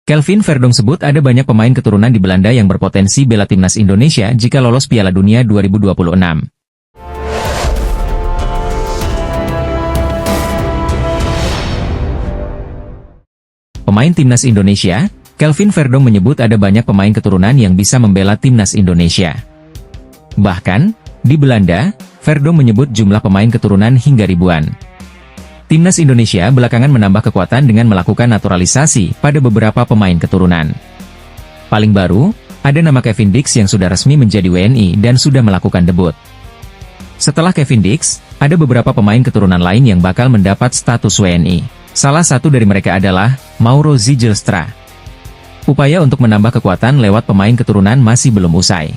Kelvin Verdonk sebut ada banyak pemain keturunan di Belanda yang berpotensi bela timnas Indonesia jika lolos Piala Dunia 2026. Pemain timnas Indonesia, Kelvin Verdonk menyebut ada banyak pemain keturunan yang bisa membela timnas Indonesia. Bahkan, di Belanda, Verdonk menyebut jumlah pemain keturunan hingga ribuan. Timnas Indonesia belakangan menambah kekuatan dengan melakukan naturalisasi pada beberapa pemain keturunan. Paling baru, ada nama Kevin Dix yang sudah resmi menjadi WNI dan sudah melakukan debut. Setelah Kevin Dix, ada beberapa pemain keturunan lain yang bakal mendapat status WNI. Salah satu dari mereka adalah Mauro Zijlstra. Upaya untuk menambah kekuatan lewat pemain keturunan masih belum usai.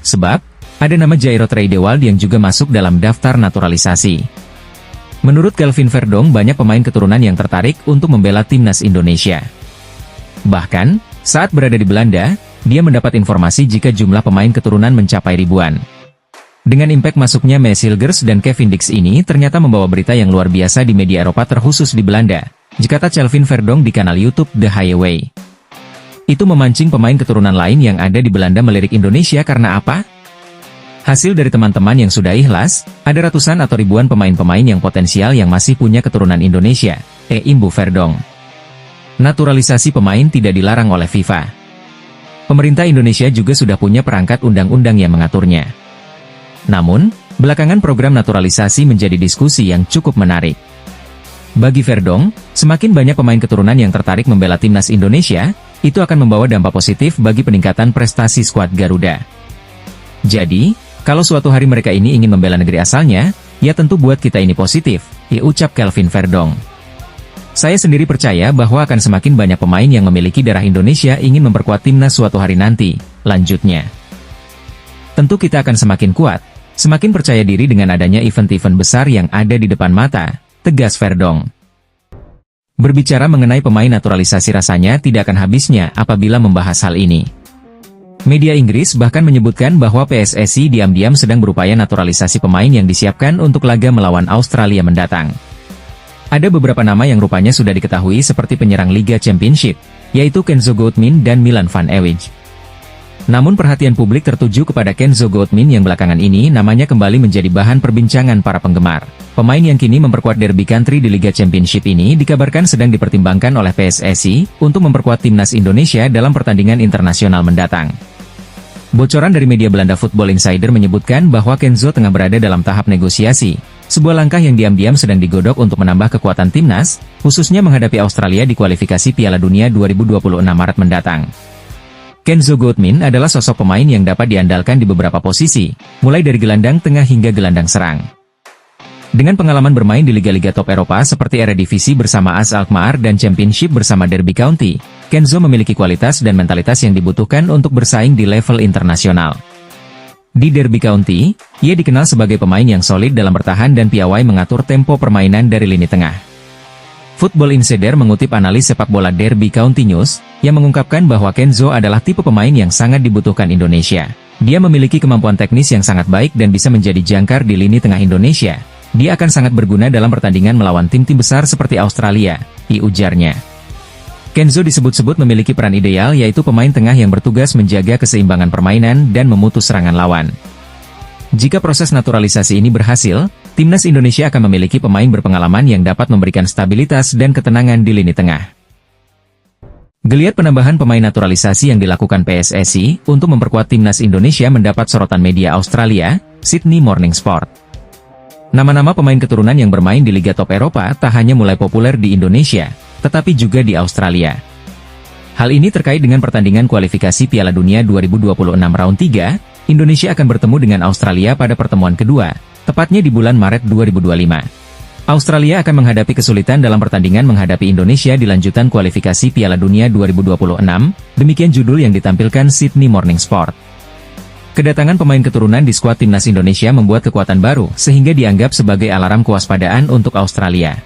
Sebab, ada nama Jairo Treidewald yang juga masuk dalam daftar naturalisasi. Menurut Kelvin Verdonk, banyak pemain keturunan yang tertarik untuk membela timnas Indonesia. Bahkan, saat berada di Belanda, dia mendapat informasi jika jumlah pemain keturunan mencapai ribuan. Dengan impact masuknya Messi Hilgers dan Kevin Dix ini ternyata membawa berita yang luar biasa di media Eropa terkhusus di Belanda, kata Kelvin Verdonk di kanal YouTube The Highway. Itu memancing pemain keturunan lain yang ada di Belanda melirik Indonesia karena apa? Hasil dari teman-teman yang sudah ikhlas, ada ratusan atau ribuan pemain-pemain yang potensial yang masih punya keturunan Indonesia, imbu Verdonk. Naturalisasi pemain tidak dilarang oleh FIFA. Pemerintah Indonesia juga sudah punya perangkat undang-undang yang mengaturnya. Namun, belakangan program naturalisasi menjadi diskusi yang cukup menarik. Bagi Verdonk, semakin banyak pemain keturunan yang tertarik membela timnas Indonesia, itu akan membawa dampak positif bagi peningkatan prestasi skuad Garuda. Jadi, kalau suatu hari mereka ini ingin membela negeri asalnya, ya tentu buat kita ini positif, ucap Kelvin Verdonk. Saya sendiri percaya bahwa akan semakin banyak pemain yang memiliki darah Indonesia ingin memperkuat timnas suatu hari nanti, lanjutnya. Tentu kita akan semakin kuat, semakin percaya diri dengan adanya event-event besar yang ada di depan mata, tegas Verdonk. Berbicara mengenai pemain naturalisasi rasanya tidak akan habisnya apabila membahas hal ini. Media Inggris bahkan menyebutkan bahwa PSSI diam-diam sedang berupaya naturalisasi pemain yang disiapkan untuk laga melawan Australia mendatang. Ada beberapa nama yang rupanya sudah diketahui seperti penyerang Liga Championship, yaitu Kenzo Goatmin dan Milan van Ewijk. Namun perhatian publik tertuju kepada Kenzo Goatmin yang belakangan ini namanya kembali menjadi bahan perbincangan para penggemar. Pemain yang kini memperkuat Derby County di Liga Championship ini dikabarkan sedang dipertimbangkan oleh PSSI untuk memperkuat timnas Indonesia dalam pertandingan internasional mendatang. Bocoran dari media Belanda Football Insider menyebutkan bahwa Kenzo tengah berada dalam tahap negosiasi, sebuah langkah yang diam-diam sedang digodok untuk menambah kekuatan timnas, khususnya menghadapi Australia di kualifikasi Piala Dunia 2026 Maret mendatang. Kenzo Goatmin adalah sosok pemain yang dapat diandalkan di beberapa posisi, mulai dari gelandang tengah hingga gelandang serang. Dengan pengalaman bermain di liga-liga top Eropa seperti Eredivisie bersama AS Alkmaar dan Championship bersama Derby County, Kenzo memiliki kualitas dan mentalitas yang dibutuhkan untuk bersaing di level internasional. Di Derby County, ia dikenal sebagai pemain yang solid dalam bertahan dan piawai mengatur tempo permainan dari lini tengah. Football Insider mengutip analis sepak bola Derby County News, yang mengungkapkan bahwa Kenzo adalah tipe pemain yang sangat dibutuhkan Indonesia. Dia memiliki kemampuan teknis yang sangat baik dan bisa menjadi jangkar di lini tengah Indonesia. Dia akan sangat berguna dalam pertandingan melawan tim-tim besar seperti Australia, ujarnya. Kenzo disebut-sebut memiliki peran ideal yaitu pemain tengah yang bertugas menjaga keseimbangan permainan dan memutus serangan lawan. Jika proses naturalisasi ini berhasil, timnas Indonesia akan memiliki pemain berpengalaman yang dapat memberikan stabilitas dan ketenangan di lini tengah. Geliat penambahan pemain naturalisasi yang dilakukan PSSI untuk memperkuat timnas Indonesia mendapat sorotan media Australia, Sydney Morning Sport. Nama-nama pemain keturunan yang bermain di Liga Top Eropa tak hanya mulai populer di Indonesia, tetapi juga di Australia. Hal ini terkait dengan pertandingan kualifikasi Piala Dunia 2026 Round 3, Indonesia akan bertemu dengan Australia pada pertemuan kedua, tepatnya di bulan Maret 2025. Australia akan menghadapi kesulitan dalam pertandingan menghadapi Indonesia di lanjutan kualifikasi Piala Dunia 2026, demikian judul yang ditampilkan Sydney Morning Sport. Kedatangan pemain keturunan di skuad timnas Indonesia membuat kekuatan baru, sehingga dianggap sebagai alarm kewaspadaan untuk Australia.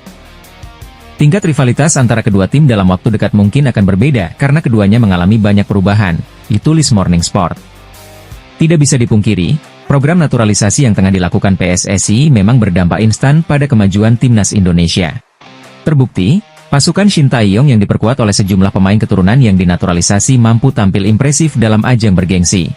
Tingkat rivalitas antara kedua tim dalam waktu dekat mungkin akan berbeda karena keduanya mengalami banyak perubahan, ditulis Morning Sport. Tidak bisa dipungkiri, program naturalisasi yang tengah dilakukan PSSI memang berdampak instan pada kemajuan timnas Indonesia. Terbukti, Pasukan Shin Tae-yong yang diperkuat oleh sejumlah pemain keturunan yang dinaturalisasi mampu tampil impresif dalam ajang bergengsi.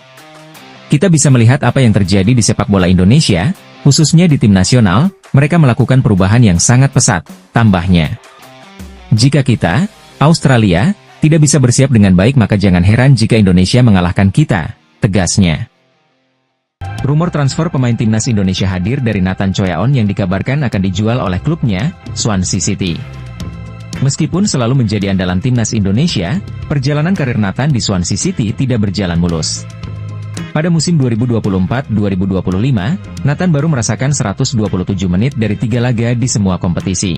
Kita bisa melihat apa yang terjadi di sepak bola Indonesia, khususnya di tim nasional, mereka melakukan perubahan yang sangat pesat, tambahnya. Jika kita, Australia, tidak bisa bersiap dengan baik maka jangan heran jika Indonesia mengalahkan kita, tegasnya. Rumor transfer pemain timnas Indonesia hadir dari Nathan Choyaon yang dikabarkan akan dijual oleh klubnya, Swansea City. Meskipun selalu menjadi andalan timnas Indonesia, perjalanan karir Nathan di Swansea City tidak berjalan mulus. Pada musim 2024-2025, Nathan baru merasakan 127 menit dari 3 laga di semua kompetisi.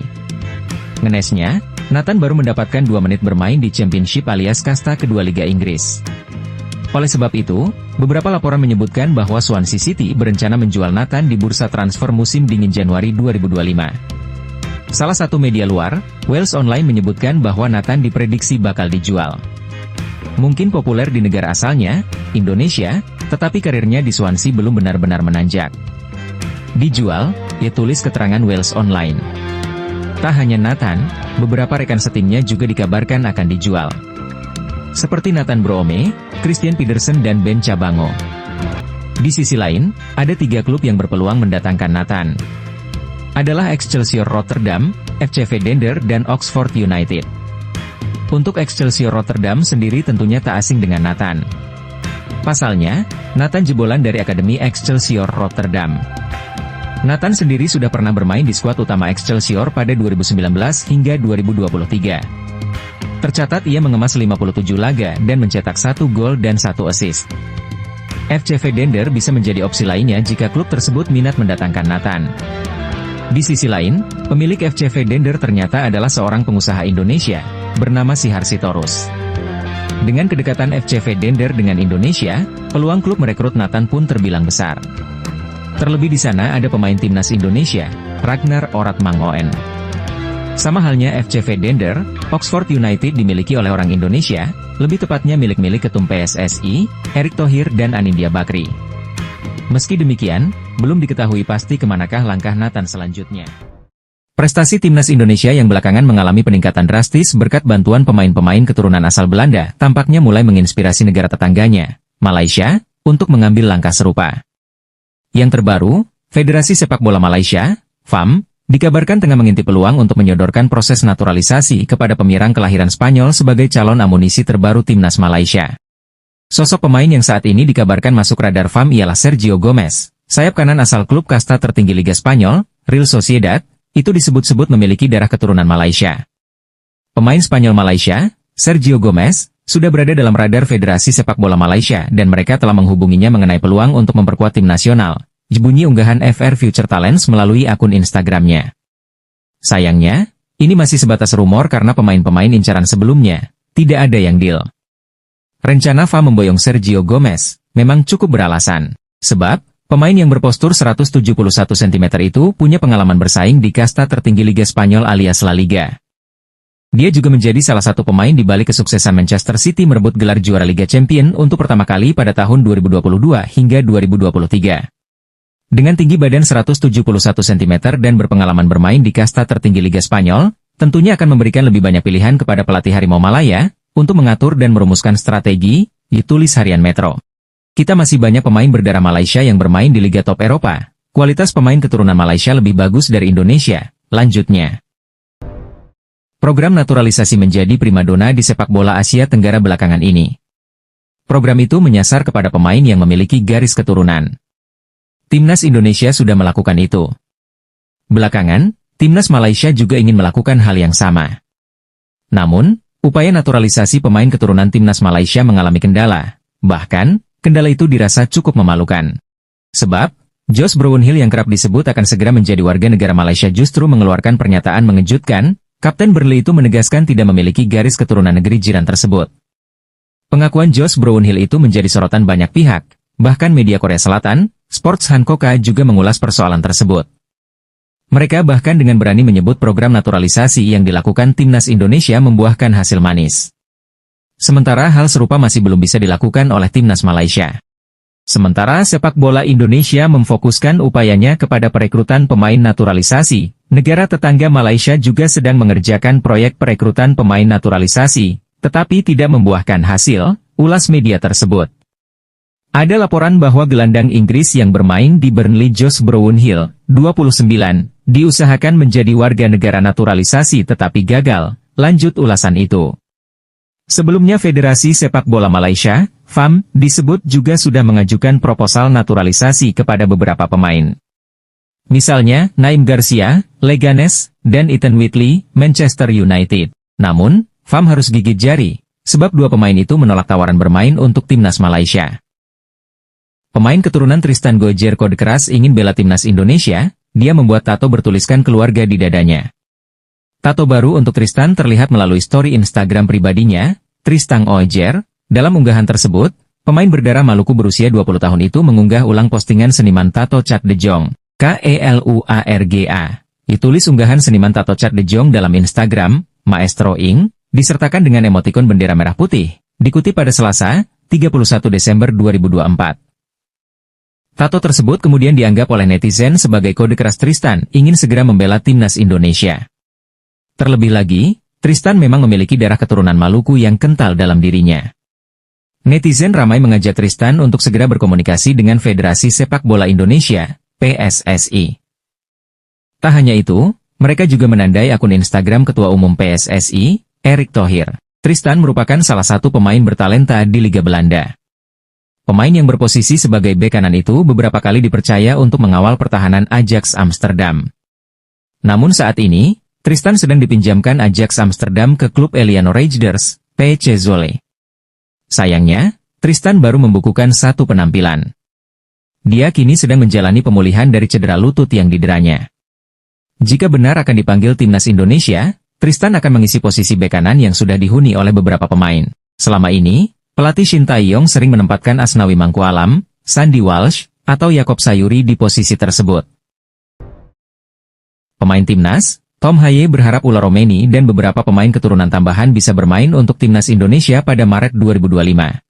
Ngenesnya, Nathan baru mendapatkan 2 menit bermain di Championship alias kasta kedua Liga Inggris. Oleh sebab itu, beberapa laporan menyebutkan bahwa Swansea City berencana menjual Nathan di bursa transfer musim dingin Januari 2025. Salah satu media luar, Wales Online menyebutkan bahwa Nathan diprediksi bakal dijual. Mungkin populer di negara asalnya, Indonesia, tetapi karirnya di Swansea belum benar-benar menanjak. Dijual, ya tulis keterangan Wales Online. Tak hanya Nathan, beberapa rekan setimnya juga dikabarkan akan dijual. Seperti Nathan Broome, Christian Pedersen dan Ben Cabango. Di sisi lain, ada 3 klub yang berpeluang mendatangkan Nathan. Adalah Excelsior Rotterdam, FCV Dender dan Oxford United. Untuk Excelsior Rotterdam sendiri tentunya tak asing dengan Nathan. Pasalnya, Nathan jebolan dari Akademi Excelsior Rotterdam. Nathan sendiri sudah pernah bermain di skuad utama Excelsior pada 2019 hingga 2023. Tercatat ia mengemas 57 laga dan mencetak 1 gol dan 1 assist. FCV Dender bisa menjadi opsi lainnya jika klub tersebut minat mendatangkan Nathan. Di sisi lain, pemilik FCV Dender ternyata adalah seorang pengusaha Indonesia, bernama Sihar Sitorus. Dengan kedekatan FCV Dender dengan Indonesia, peluang klub merekrut Nathan pun terbilang besar. Terlebih di sana ada pemain timnas Indonesia, Ragnar Oratmangoen. Sama halnya FCV Dender, Oxford United dimiliki oleh orang Indonesia, lebih tepatnya milik Ketum PSSI, Erick Thohir dan Anindya Bakri. Meski demikian, belum diketahui pasti kemanakah langkah Nathan selanjutnya. Prestasi timnas Indonesia yang belakangan mengalami peningkatan drastis berkat bantuan pemain-pemain keturunan asal Belanda tampaknya mulai menginspirasi negara tetangganya, Malaysia, untuk mengambil langkah serupa. Yang terbaru, Federasi Sepak Bola Malaysia, FAM, dikabarkan tengah mengintip peluang untuk menyodorkan proses naturalisasi kepada penyerang kelahiran Spanyol sebagai calon amunisi terbaru timnas Malaysia. Sosok pemain yang saat ini dikabarkan masuk radar FAM ialah Sergio Gomez, sayap kanan asal klub kasta tertinggi Liga Spanyol, Real Sociedad, itu disebut-sebut memiliki darah keturunan Malaysia. Pemain Spanyol Malaysia, Sergio Gomez, sudah berada dalam radar Federasi Sepak Bola Malaysia dan mereka telah menghubunginya mengenai peluang untuk memperkuat tim nasional, bunyi unggahan FR Future Talents melalui akun Instagramnya. Sayangnya, ini masih sebatas rumor karena pemain-pemain incaran sebelumnya, tidak ada yang deal. Rencana FAM memboyong Sergio Gomez memang cukup beralasan, sebab pemain yang berpostur 171 cm itu punya pengalaman bersaing di kasta tertinggi Liga Spanyol alias La Liga. Dia juga menjadi salah satu pemain di balik kesuksesan Manchester City merebut gelar juara Liga Champions untuk pertama kali pada tahun 2022 hingga 2023. Dengan tinggi badan 171 cm dan berpengalaman bermain di kasta tertinggi Liga Spanyol, tentunya akan memberikan lebih banyak pilihan kepada pelatih Harimau Malaya untuk mengatur dan merumuskan strategi, ditulis Harian Metro. Kita masih banyak pemain berdarah Malaysia yang bermain di Liga Top Eropa. Kualitas pemain keturunan Malaysia lebih bagus dari Indonesia, lanjutnya. Program naturalisasi menjadi primadona di sepak bola Asia Tenggara belakangan ini. Program itu menyasar kepada pemain yang memiliki garis keturunan. Timnas Indonesia sudah melakukan itu. Belakangan, Timnas Malaysia juga ingin melakukan hal yang sama. Namun, upaya naturalisasi pemain keturunan Timnas Malaysia mengalami kendala. Bahkan, kendala itu dirasa cukup memalukan. Sebab, Josh Brownhill yang kerap disebut akan segera menjadi warga negara Malaysia justru mengeluarkan pernyataan mengejutkan, Kapten Burnley itu menegaskan tidak memiliki garis keturunan negeri jiran tersebut. Pengakuan Josh Brownhill itu menjadi sorotan banyak pihak, bahkan media Korea Selatan, Sports Hankoka juga mengulas persoalan tersebut. Mereka bahkan dengan berani menyebut program naturalisasi yang dilakukan Timnas Indonesia membuahkan hasil manis. Sementara hal serupa masih belum bisa dilakukan oleh Timnas Malaysia. Sementara sepak bola Indonesia memfokuskan upayanya kepada perekrutan pemain naturalisasi, negara tetangga Malaysia juga sedang mengerjakan proyek perekrutan pemain naturalisasi, tetapi tidak membuahkan hasil, ulas media tersebut. Ada laporan bahwa gelandang Inggris yang bermain di Burnley Josh Brownhill, 29, diusahakan menjadi warga negara naturalisasi tetapi gagal, lanjut ulasan itu. Sebelumnya Federasi Sepak Bola Malaysia, FAM, disebut juga sudah mengajukan proposal naturalisasi kepada beberapa pemain. Misalnya, Naim Garcia, Leganes, dan Ethan Whitley, Manchester United. Namun, FAM harus gigit jari, sebab dua pemain itu menolak tawaran bermain untuk timnas Malaysia. Pemain keturunan Tristan Gojer kode keras ingin bela timnas Indonesia, dia membuat tato bertuliskan keluarga di dadanya. Tato baru untuk Tristan terlihat melalui story Instagram pribadinya, Tristan Gojer. Dalam unggahan tersebut, pemain berdarah Maluku berusia 20 tahun itu mengunggah ulang postingan seniman tato Chat De Jong, KELUARGA. Ditulis unggahan seniman tato Chat De Jong dalam Instagram, Maestro Ing, disertakan dengan emotikon bendera merah putih, dikutip pada Selasa, 31 Desember 2024. Tato tersebut kemudian dianggap oleh netizen sebagai kode keras Tristan ingin segera membela timnas Indonesia. Terlebih lagi, Tristan memang memiliki darah keturunan Maluku yang kental dalam dirinya. Netizen ramai mengajak Tristan untuk segera berkomunikasi dengan Federasi Sepak Bola Indonesia, PSSI. Tak hanya itu, mereka juga menandai akun Instagram Ketua Umum PSSI, Erick Thohir. Tristan merupakan salah satu pemain bertalenta di Liga Belanda. Pemain yang berposisi sebagai bek kanan itu beberapa kali dipercaya untuk mengawal pertahanan Ajax Amsterdam. Namun saat ini, Tristan sedang dipinjamkan Ajax Amsterdam ke klub Eliano Raiders, PC Zwolle. Sayangnya, Tristan baru membukukan satu penampilan. Dia kini sedang menjalani pemulihan dari cedera lutut yang dideranya. Jika benar akan dipanggil timnas Indonesia, Tristan akan mengisi posisi bek kanan yang sudah dihuni oleh beberapa pemain. Selama ini, pelatih Shin Tae-yong sering menempatkan Asnawi Mangkualam, Sandy Walsh, atau Yakob Sayuri di posisi tersebut. Pemain timnas, Tom Haye berharap Ula Romeni dan beberapa pemain keturunan tambahan bisa bermain untuk timnas Indonesia pada Maret 2025.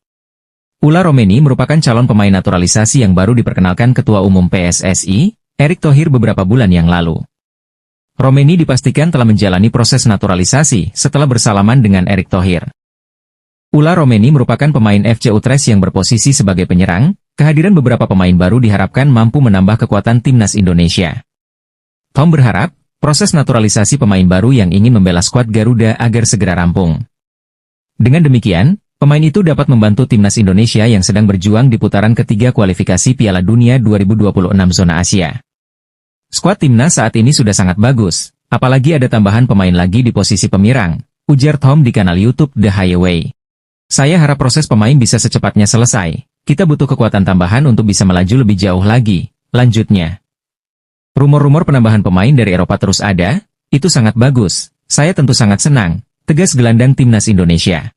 Ula Romeni merupakan calon pemain naturalisasi yang baru diperkenalkan Ketua Umum PSSI, Erick Thohir beberapa bulan yang lalu. Romeni dipastikan telah menjalani proses naturalisasi setelah bersalaman dengan Erick Thohir. Ula Romeni merupakan pemain FC Utrecht yang berposisi sebagai penyerang, kehadiran beberapa pemain baru diharapkan mampu menambah kekuatan timnas Indonesia. Tom berharap, proses naturalisasi pemain baru yang ingin membela skuad Garuda agar segera rampung. Dengan demikian, pemain itu dapat membantu timnas Indonesia yang sedang berjuang di putaran ketiga kualifikasi Piala Dunia 2026 zona Asia. Skuad timnas saat ini sudah sangat bagus, apalagi ada tambahan pemain lagi di posisi penyerang, ujar Tom di kanal YouTube The Highway. Saya harap proses pemain bisa secepatnya selesai, kita butuh kekuatan tambahan untuk bisa melaju lebih jauh lagi, lanjutnya. Rumor-rumor penambahan pemain dari Eropa terus ada, itu sangat bagus, saya tentu sangat senang, tegas gelandang timnas Indonesia.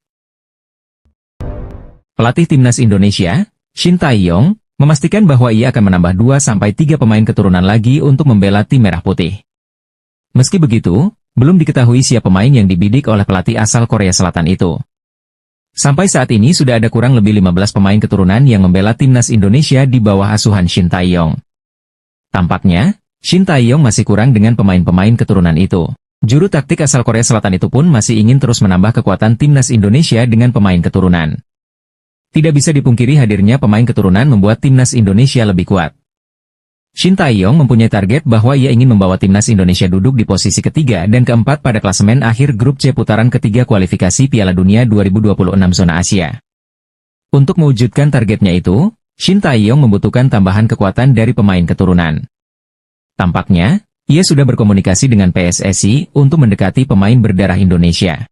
Pelatih timnas Indonesia, Shin Tae-yong, memastikan bahwa ia akan menambah 2-3 pemain keturunan lagi untuk membela tim merah putih. Meski begitu, belum diketahui siapa pemain yang dibidik oleh pelatih asal Korea Selatan itu. Sampai saat ini sudah ada kurang lebih 15 pemain keturunan yang membela timnas Indonesia di bawah asuhan Shin Tae-yong. Tampaknya, Shin Tae-yong masih kurang dengan pemain-pemain keturunan itu. Juru taktik asal Korea Selatan itu pun masih ingin terus menambah kekuatan timnas Indonesia dengan pemain keturunan. Tidak bisa dipungkiri hadirnya pemain keturunan membuat timnas Indonesia lebih kuat. Shin Tae-yong mempunyai target bahwa ia ingin membawa timnas Indonesia duduk di posisi ketiga dan keempat pada klasemen akhir grup C putaran ketiga kualifikasi Piala Dunia 2026 zona Asia. Untuk mewujudkan targetnya itu, Shin Tae-yong membutuhkan tambahan kekuatan dari pemain keturunan. Tampaknya, ia sudah berkomunikasi dengan PSSI untuk mendekati pemain berdarah Indonesia.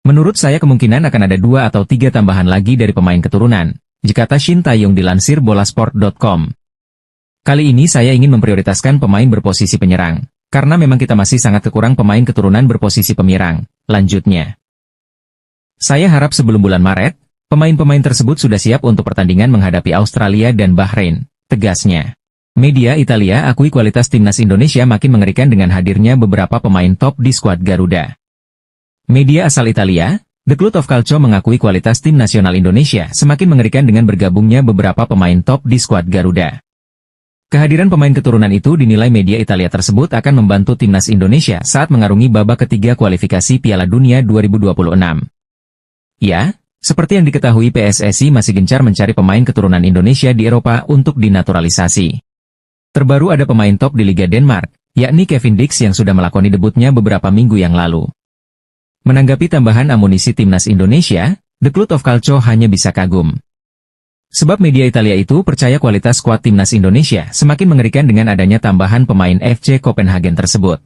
Menurut saya kemungkinan akan ada 2 atau 3 tambahan lagi dari pemain keturunan, kata Shin Tae-yong dilansir bolasport.com. Kali ini saya ingin memprioritaskan pemain berposisi penyerang, karena memang kita masih sangat kekurang pemain keturunan berposisi penyerang, lanjutnya. Saya harap sebelum bulan Maret, pemain-pemain tersebut sudah siap untuk pertandingan menghadapi Australia dan Bahrain, tegasnya. Media Italia akui kualitas timnas Indonesia makin mengerikan dengan hadirnya beberapa pemain top di skuad Garuda. Media asal Italia, The Cloud of Calcio mengakui kualitas tim nasional Indonesia semakin mengerikan dengan bergabungnya beberapa pemain top di skuad Garuda. Kehadiran pemain keturunan itu dinilai media Italia tersebut akan membantu timnas Indonesia saat mengarungi babak ketiga kualifikasi Piala Dunia 2026. Ya, seperti yang diketahui PSSI masih gencar mencari pemain keturunan Indonesia di Eropa untuk dinaturalisasi. Terbaru ada pemain top di Liga Denmark, yakni Kevin Dix yang sudah melakoni debutnya beberapa minggu yang lalu. Menanggapi tambahan amunisi timnas Indonesia, The Cult of Calcio hanya bisa kagum. Sebab media Italia itu percaya kualitas skuad timnas Indonesia semakin mengerikan dengan adanya tambahan pemain FC Copenhagen tersebut.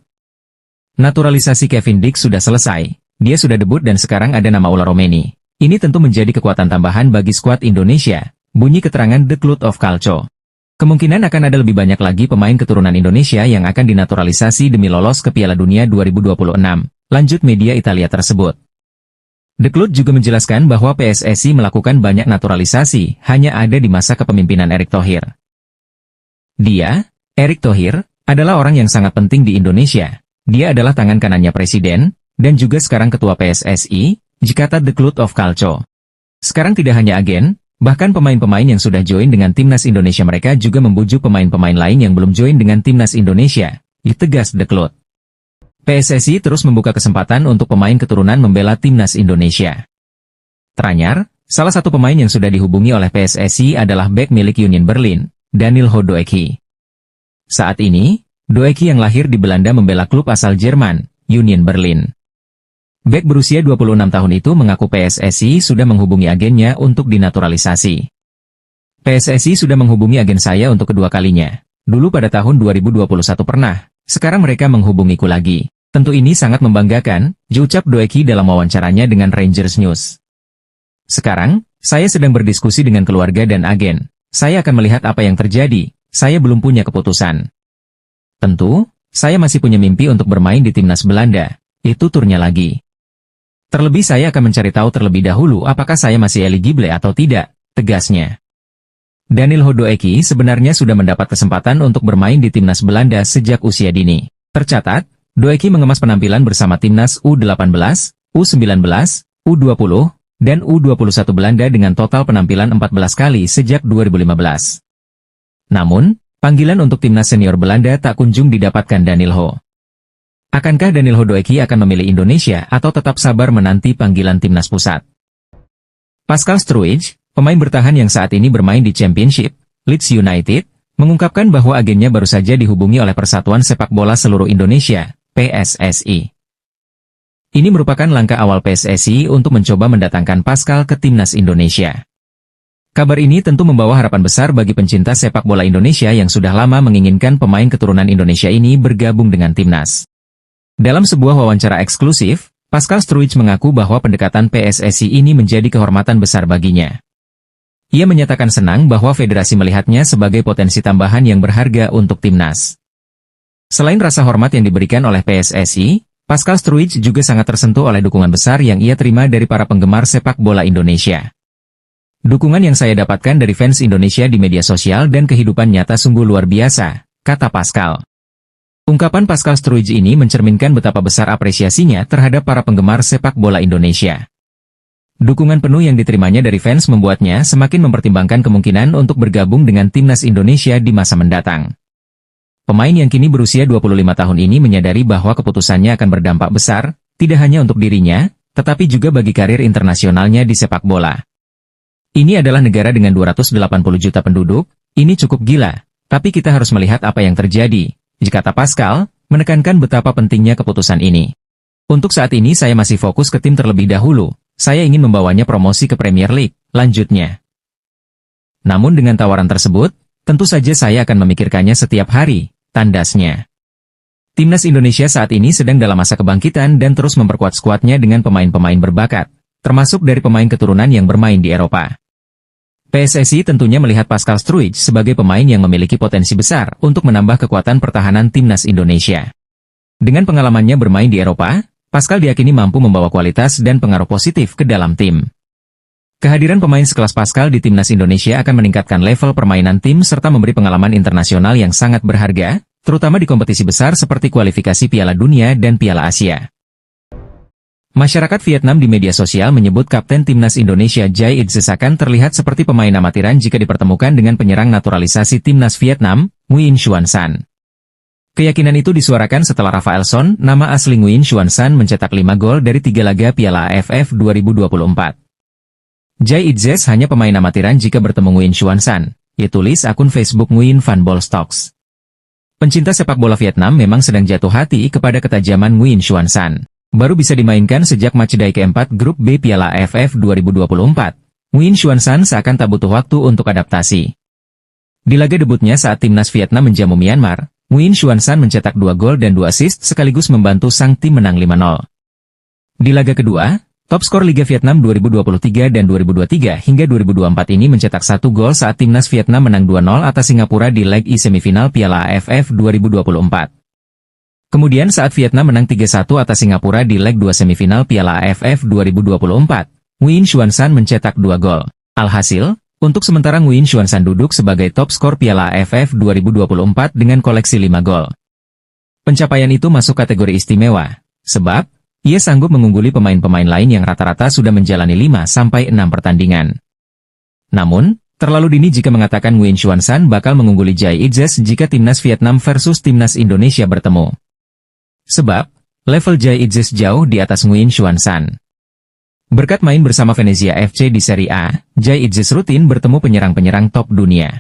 Naturalisasi Kevin Dix sudah selesai, dia sudah debut dan sekarang ada nama Ola Romeni. Ini tentu menjadi kekuatan tambahan bagi skuad Indonesia, bunyi keterangan The Cult of Calcio. Kemungkinan akan ada lebih banyak lagi pemain keturunan Indonesia yang akan dinaturalisasi demi lolos ke Piala Dunia 2026, lanjut media Italia tersebut. The Cult juga menjelaskan bahwa PSSI melakukan banyak naturalisasi, hanya ada di masa kepemimpinan Erick Thohir. Dia, Erick Thohir, adalah orang yang sangat penting di Indonesia. Dia adalah tangan kanannya Presiden, dan juga sekarang Ketua PSSI, kata The Cult of Calcio. Sekarang tidak hanya agen, bahkan pemain-pemain yang sudah join dengan timnas Indonesia mereka juga membujuk pemain-pemain lain yang belum join dengan timnas Indonesia, tegas The Cult. PSSI terus membuka kesempatan untuk pemain keturunan membela timnas Indonesia. Teranyar, salah satu pemain yang sudah dihubungi oleh PSSI adalah bek milik Union Berlin, Danilo Doeki. Saat ini, Doeki yang lahir di Belanda membela klub asal Jerman, Union Berlin. Bek berusia 26 tahun itu mengaku PSSI sudah menghubungi agennya untuk dinaturalisasi. PSSI sudah menghubungi agen saya untuk kedua kalinya. Dulu pada tahun 2021 pernah, sekarang mereka menghubungiku lagi. Tentu ini sangat membanggakan, ucap Doeki dalam wawancaranya dengan Rangers News. Sekarang, saya sedang berdiskusi dengan keluarga dan agen. Saya akan melihat apa yang terjadi, saya belum punya keputusan. Tentu, saya masih punya mimpi untuk bermain di timnas Belanda. Itu turnya lagi. Terlebih saya akan mencari tahu terlebih dahulu apakah saya masih eligible atau tidak, tegasnya. Danilo Doeki sebenarnya sudah mendapat kesempatan untuk bermain di timnas Belanda sejak usia dini. Tercatat, Doeki mengemas penampilan bersama timnas U18, U19, U20, dan U21 Belanda dengan total penampilan 14 kali sejak 2015. Namun, panggilan untuk timnas senior Belanda tak kunjung didapatkan Danilo. Akankah Danilo Doeki akan memilih Indonesia atau tetap sabar menanti panggilan timnas pusat? Pascal Struij, pemain bertahan yang saat ini bermain di Championship, Leeds United, mengungkapkan bahwa agennya baru saja dihubungi oleh Persatuan Sepak Bola Seluruh Indonesia, PSSI. Ini merupakan langkah awal PSSI untuk mencoba mendatangkan Pascal ke timnas Indonesia. Kabar ini tentu membawa harapan besar bagi pencinta sepak bola Indonesia yang sudah lama menginginkan pemain keturunan Indonesia ini bergabung dengan timnas. Dalam sebuah wawancara eksklusif, Pascal Struij mengaku bahwa pendekatan PSSI ini menjadi kehormatan besar baginya. Ia menyatakan senang bahwa federasi melihatnya sebagai potensi tambahan yang berharga untuk timnas. Selain rasa hormat yang diberikan oleh PSSI, Pascal Struij juga sangat tersentuh oleh dukungan besar yang ia terima dari para penggemar sepak bola Indonesia. Dukungan yang saya dapatkan dari fans Indonesia di media sosial dan kehidupan nyata sungguh luar biasa, kata Pascal. Ungkapan Pascal Struij ini mencerminkan betapa besar apresiasinya terhadap para penggemar sepak bola Indonesia. Dukungan penuh yang diterimanya dari fans membuatnya semakin mempertimbangkan kemungkinan untuk bergabung dengan timnas Indonesia di masa mendatang. Pemain yang kini berusia 25 tahun ini menyadari bahwa keputusannya akan berdampak besar, tidak hanya untuk dirinya, tetapi juga bagi karir internasionalnya di sepak bola. Ini adalah negara dengan 280 juta penduduk, ini cukup gila, tapi kita harus melihat apa yang terjadi, kata Pascal, menekankan betapa pentingnya keputusan ini. Untuk saat ini saya masih fokus ke tim terlebih dahulu, saya ingin membawanya promosi ke Premier League, lanjutnya. Namun dengan tawaran tersebut, tentu saja saya akan memikirkannya setiap hari, tandasnya. Timnas Indonesia saat ini sedang dalam masa kebangkitan dan terus memperkuat skuadnya dengan pemain-pemain berbakat, termasuk dari pemain keturunan yang bermain di Eropa. PSSI tentunya melihat Pascal Struij sebagai pemain yang memiliki potensi besar untuk menambah kekuatan pertahanan timnas Indonesia. Dengan pengalamannya bermain di Eropa, Pascal diyakini mampu membawa kualitas dan pengaruh positif ke dalam tim. Kehadiran pemain sekelas Pascal di timnas Indonesia akan meningkatkan level permainan tim serta memberi pengalaman internasional yang sangat berharga, terutama di kompetisi besar seperti kualifikasi Piala Dunia dan Piala Asia. Masyarakat Vietnam di media sosial menyebut Kapten Timnas Indonesia Jai Itzes akan terlihat seperti pemain amatiran jika dipertemukan dengan penyerang naturalisasi Timnas Vietnam, Nguyen Xuan San. Keyakinan itu disuarakan setelah Rafael Son, nama asli Nguyen Xuan San, mencetak 5 gol dari 3 laga Piala AFF 2024. Jai Itzes hanya pemain amatiran jika bertemu Nguyen Xuan San, ya tulis akun Facebook Nguyen Van Ball Stocks. Pencinta sepak bola Vietnam memang sedang jatuh hati kepada ketajaman Nguyen Xuan San. Baru bisa dimainkan sejak matchday keempat grup B Piala AFF 2024. Nguyen Xuan San seakan tak butuh waktu untuk adaptasi. Di laga debutnya saat timnas Vietnam menjamu Myanmar, Nguyen Xuan San mencetak 2 gol dan 2 assist sekaligus membantu sang tim menang 5-0. Di laga kedua, top skor Liga Vietnam 2023 dan 2023 hingga 2024 ini mencetak 1 gol saat timnas Vietnam menang 2-0 atas Singapura di leg E semifinal Piala AFF 2024. Kemudian saat Vietnam menang 3-1 atas Singapura di leg 2 semifinal Piala AFF 2024, Nguyen Xuan San mencetak 2 gol. Alhasil, untuk sementara Nguyen Xuan San duduk sebagai top skor Piala AFF 2024 dengan koleksi 5 gol. Pencapaian itu masuk kategori istimewa, sebab ia sanggup mengungguli pemain-pemain lain yang rata-rata sudah menjalani 5-6 pertandingan. Namun, terlalu dini jika mengatakan Nguyen Xuan San bakal mengungguli Jai Itzes jika timnas Vietnam versus timnas Indonesia bertemu. Sebab, level Jai Itzes jauh di atas Nguyen Xuan San. Berkat main bersama Venezia FC di Serie A, Jai Itzes rutin bertemu penyerang-penyerang top dunia.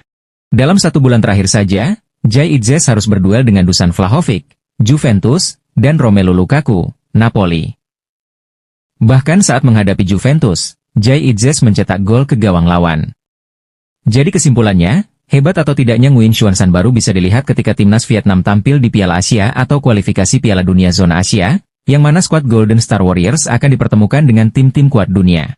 Dalam 1 bulan terakhir saja, Jai Itzes harus berduel dengan Dusan Vlahovic, Juventus, dan Romelu Lukaku, Napoli. Bahkan saat menghadapi Juventus, Jai Itzes mencetak gol ke gawang lawan. Jadi kesimpulannya, hebat atau tidaknya Nguyen Xuan San baru bisa dilihat ketika timnas Vietnam tampil di Piala Asia atau kualifikasi Piala Dunia Zona Asia, yang mana skuad Golden Star Warriors akan dipertemukan dengan tim-tim kuat dunia.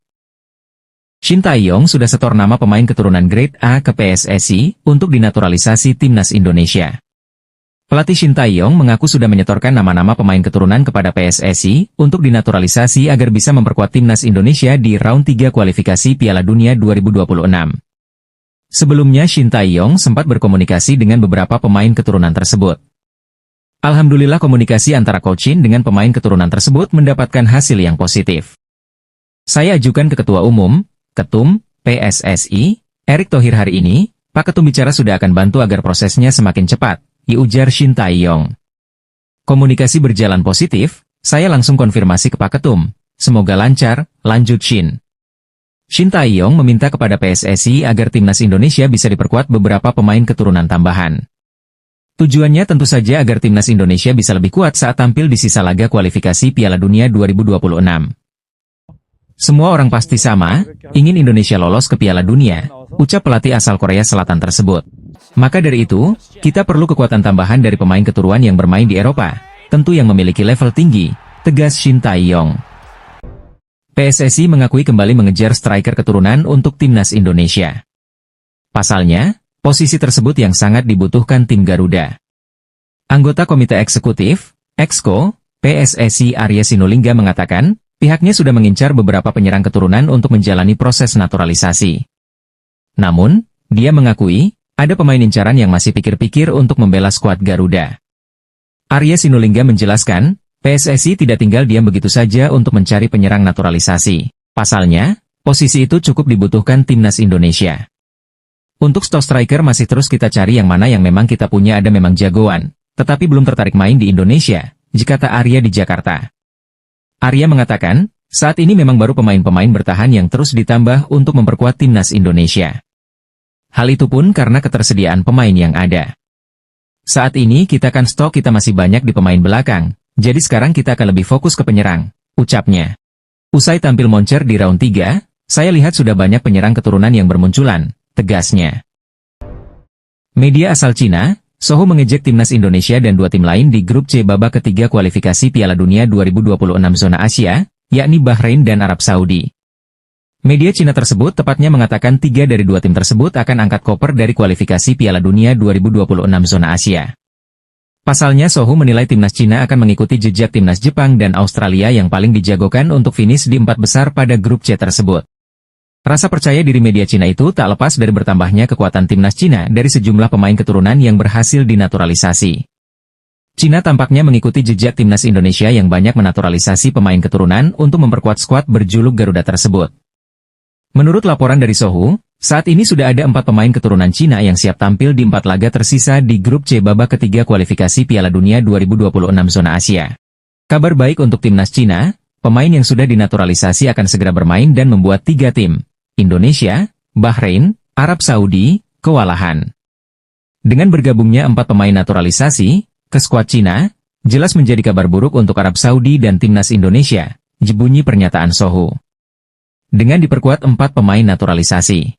Shin Tae-yong sudah setor nama pemain keturunan Grade A ke PSSI untuk dinaturalisasi timnas Indonesia. Pelatih Shin Tae-yong mengaku sudah menyetorkan nama-nama pemain keturunan kepada PSSI untuk dinaturalisasi agar bisa memperkuat timnas Indonesia di round 3 kualifikasi Piala Dunia 2026. Sebelumnya Shin Tae-yong sempat berkomunikasi dengan beberapa pemain keturunan tersebut. Alhamdulillah komunikasi antara Coach Shin dengan pemain keturunan tersebut mendapatkan hasil yang positif. Saya ajukan ke Ketua Umum, Ketum, PSSI, Erick Thohir hari ini, Pak Ketum bicara sudah akan bantu agar prosesnya semakin cepat, ujar Shin Tae-yong. Komunikasi berjalan positif, saya langsung konfirmasi ke Pak Ketum, semoga lancar, lanjut Shin. Shin Tae-yong meminta kepada PSSI agar timnas Indonesia bisa diperkuat beberapa pemain keturunan tambahan. Tujuannya tentu saja agar timnas Indonesia bisa lebih kuat saat tampil di sisa laga kualifikasi Piala Dunia 2026. Semua orang pasti sama, ingin Indonesia lolos ke Piala Dunia, ucap pelatih asal Korea Selatan tersebut. Maka dari itu, kita perlu kekuatan tambahan dari pemain keturunan yang bermain di Eropa, tentu yang memiliki level tinggi, tegas Shin Tae-yong. PSSI mengakui kembali mengejar striker keturunan untuk timnas Indonesia. Pasalnya, posisi tersebut yang sangat dibutuhkan tim Garuda. Anggota Komite Eksekutif, Exco, PSSI Arya Sinulinga mengatakan, pihaknya sudah mengincar beberapa penyerang keturunan untuk menjalani proses naturalisasi. Namun, dia mengakui, ada pemain incaran yang masih pikir-pikir untuk membela skuad Garuda. Arya Sinulinga menjelaskan, PSSI tidak tinggal diam begitu saja untuk mencari penyerang naturalisasi. Pasalnya, posisi itu cukup dibutuhkan timnas Indonesia. Untuk stok striker masih terus kita cari yang mana yang memang kita punya ada memang jagoan, tetapi belum tertarik main di Indonesia, kata Arya di Jakarta. Arya mengatakan, saat ini memang baru pemain-pemain bertahan yang terus ditambah untuk memperkuat timnas Indonesia. Hal itu pun karena ketersediaan pemain yang ada. Saat ini kita kan stok kita masih banyak di pemain belakang. Jadi sekarang kita akan lebih fokus ke penyerang, ucapnya. Usai tampil moncer di round 3, saya lihat sudah banyak penyerang keturunan yang bermunculan, tegasnya. Media asal Cina, Sohu mengejek timnas Indonesia dan 2 tim lain di grup C babak ketiga kualifikasi Piala Dunia 2026 zona Asia, yakni Bahrain dan Arab Saudi. Media Cina tersebut tepatnya mengatakan 3 dari 2 tim tersebut akan angkat koper dari kualifikasi Piala Dunia 2026 zona Asia. Pasalnya Sohu menilai timnas Cina akan mengikuti jejak timnas Jepang dan Australia yang paling dijagokan untuk finish di 4 besar pada grup C tersebut. Rasa percaya diri media Cina itu tak lepas dari bertambahnya kekuatan timnas Cina dari sejumlah pemain keturunan yang berhasil dinaturalisasi. Cina tampaknya mengikuti jejak timnas Indonesia yang banyak menaturalisasi pemain keturunan untuk memperkuat skuad berjuluk Garuda tersebut. Menurut laporan dari Sohu, saat ini sudah ada 4 pemain keturunan Cina yang siap tampil di 4 laga tersisa di grup C babak ketiga kualifikasi Piala Dunia 2026 zona Asia. Kabar baik untuk timnas Cina, pemain yang sudah dinaturalisasi akan segera bermain dan membuat 3 tim, Indonesia, Bahrain, Arab Saudi, kewalahan. Dengan bergabungnya 4 pemain naturalisasi ke skuad Cina, jelas menjadi kabar buruk untuk Arab Saudi dan timnas Indonesia, bunyi pernyataan Sohu. Dengan diperkuat 4 pemain naturalisasi,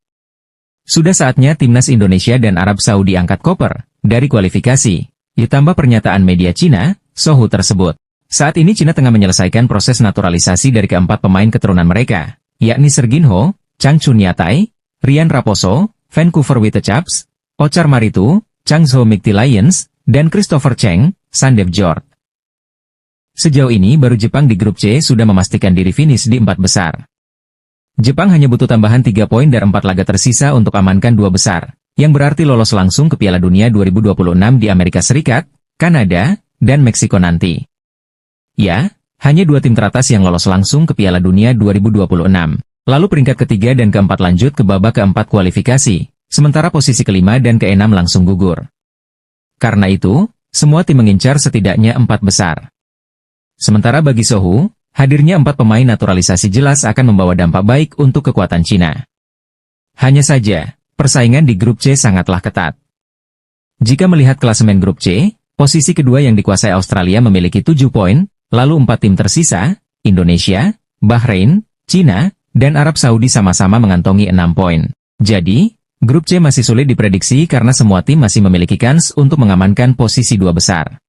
sudah saatnya timnas Indonesia dan Arab Saudi angkat koper dari kualifikasi, ditambah pernyataan media Cina, Sohu tersebut. Saat ini Cina tengah menyelesaikan proses naturalisasi dari keempat pemain keturunan mereka, yakni Serginho, Chang Chunyatai, Rian Raposo, Vancouver Whitecaps, Ochar Maritu, Changzhou Micty Lions, dan Christopher Cheng, Sandeep Jord. Sejauh ini baru Jepang di grup C sudah memastikan diri finish di 4 besar. Jepang hanya butuh tambahan 3 poin dari 4 laga tersisa untuk amankan 2 besar, yang berarti lolos langsung ke Piala Dunia 2026 di Amerika Serikat, Kanada, dan Meksiko nanti. Ya, hanya 2 tim teratas yang lolos langsung ke Piala Dunia 2026. Lalu peringkat ketiga dan keempat lanjut ke babak keempat kualifikasi, sementara posisi kelima dan keenam langsung gugur. Karena itu, semua tim mengincar setidaknya 4 besar. Sementara bagi Sohu, hadirnya 4 pemain naturalisasi jelas akan membawa dampak baik untuk kekuatan Cina. Hanya saja, persaingan di grup C sangatlah ketat. Jika melihat klasemen grup C, posisi kedua yang dikuasai Australia memiliki 7 poin, lalu 4 tim tersisa, Indonesia, Bahrain, Cina, dan Arab Saudi sama-sama mengantongi 6 poin. Jadi, grup C masih sulit diprediksi karena semua tim masih memiliki kans untuk mengamankan posisi 2 besar.